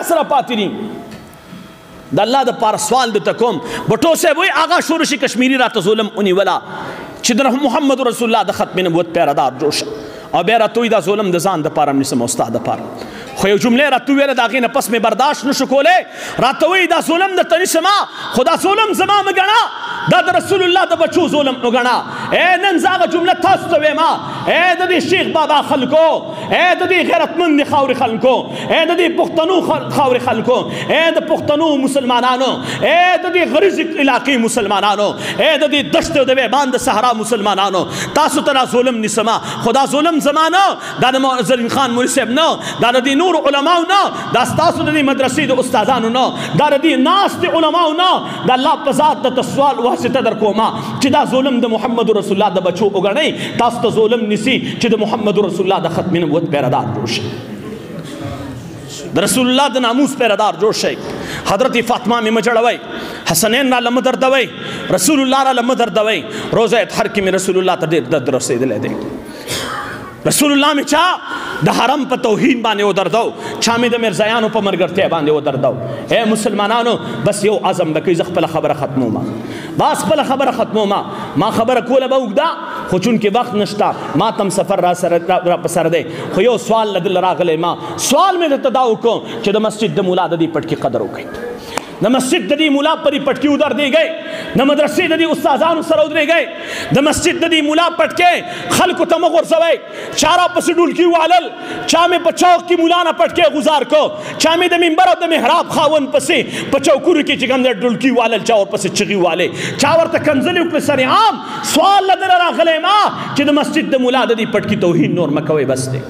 سره پاتې دي د الله د پاره سوال درته کوم بټو صاحب وایي آغا شورشي کشمیري راته ظلم ونیوله چې د محمد رسول الله د ختم نبوت پیرادار جوړ شه او بیا راته وایي دا ظلم د ځان دپاره م نیسم او ستا دپاره خو یو جملې راته وویله د هغې نه پس مې برداشت نشو کولی راته وایي دا ظلم درته نیسمه خو دا ظلم زما مه ګڼه دا د رسول الله د بچو ظلم وګڼه نن زه هغه جمله تاسو ته ویمه د دې شیخ بابا خلکو د دې غیرتمند خاورې خلکو د دې پښتنو خاورې خلکو د پښتنو مسلمانانو د دې غریزي علاقې مسلمانانو د دې دشت د بیابان د صحرا مسلمانانو تاسو ته دا ظلم نیسمه خو دا ظلم زما نه دا د زرین خان مولوي صاحب نه دا د دې نور علماو نه دا ستاسو د دې مدرسې د استادانو نه دا د دې ناستې علماو نه د الله په ذات د سوال واسطه در کومه چې دا ظلم د محمد رسول الله د بچو وګڼئ تاسو ته ظلم نیسي چې د محمد رسول الله د ختم نبوت پیرادار جوړ شي د رسول الله د ناموس پیرادار جوړ شي حضرت فاطمه مې مه جړوئ حسنین را له مه دردوئ رسول الله را له مه دردوئ روزه اطهر کې مې رسول الله ته ډېر درد رسېدلی دی رسول الله مې چا د حرم په توهین باندې ودردو چا مې د مرزایانو په ملګرتیا باندې ودردو اے مسلمانانو بس یو عزم وکړئ زه خپله خبره ختمومه بس خپله خبره ختمومه ما خبره کوله به اوږده خو چونکې وخت نشته ما تم سفر را په سر دی خو یو سوال له دله راغلی ما سوال مې درته دا وکړو چې د مسجد د ملا د دې پټکي قدر وکړئ د مسجد د دې ملا پرې پټکي ودردېږئ د مدرسې د دې استادانو سره ودرېږئ د مسجد د دې ملا پټکې خلکو ته مه غورځوئ چا را پسې ډولکي والل چا مې په چوک کې ملا نه پټکې غوزار کو چا مې د منبر او د محراب خاوند پسې په چوکونو کې چې کوم دی ډولکي والل چا ورپسې چغې والې چا ورته کنځلې وکړې سرعام سوال له دله راغلی ما چې د مسجد د ملا د دې پټکي توهین نور مه کوئ بس دی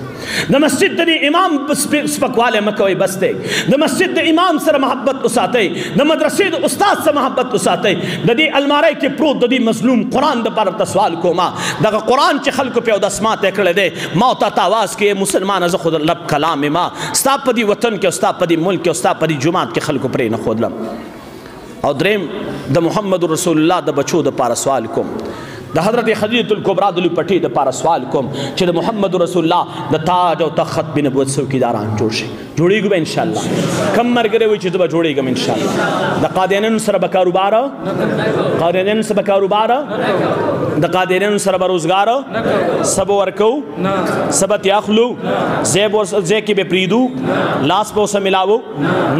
د مسجد د دې امام سپکوالی مه کوئ بس دی د مسجد د امام سره محبت وساتئ د مدرسې د استاد سره محبت وساتئ د دې الماری کې پروت د دې مظلوم قرآن دپاره ته سوال کومه دغه قرآن چې خلکو پې اودس ماتی کړی دی ما ورته آواز کې مسلمانه زه خو د رب کلام یم ستا په دې وطن کې او ستا په دې ملک کې او ستا په دې جومات کې خلکو پرې نه ښودلم او دریم د محمد رسول الله د بچو دپاره سوال کوم د حضرت خدیجة الکبرا د لوی پټۍ دپاره سوال کوم چې د محمد رسول الله د تاج او تخت ختم نبوت څوکیداران جوړ شي جوړېږو به انشاءالله کم ملګری وایي چې زه به جوړېږم انشاءالله د قادیانیانو سره به کاروباره قادیانیانو سره به کاروباره د قادیانیانو سره به روزګاره څه به ورکوو څه به ترې اخلو ځای کې به پرېږدو لاس به ورسره میلاوو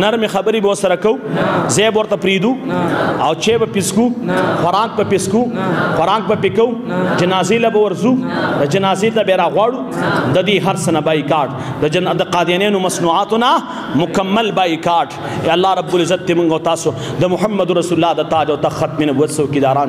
نرمې خبرې به ورسره کوو ځای به ورته پرېږدو او چای به پیسکو خوراک به پیسکو خوراک به پکو جنازې له به ورځو د جنازې ته به راغواړو د دې هر څه نه بایکاټ د قادیانیانو مصنوعاتو نه مکمل بایکاټ الله رب العزت دې موږ او تاسو د محمد رسول الله د تاج او تخت ختم نبوت څوکیداران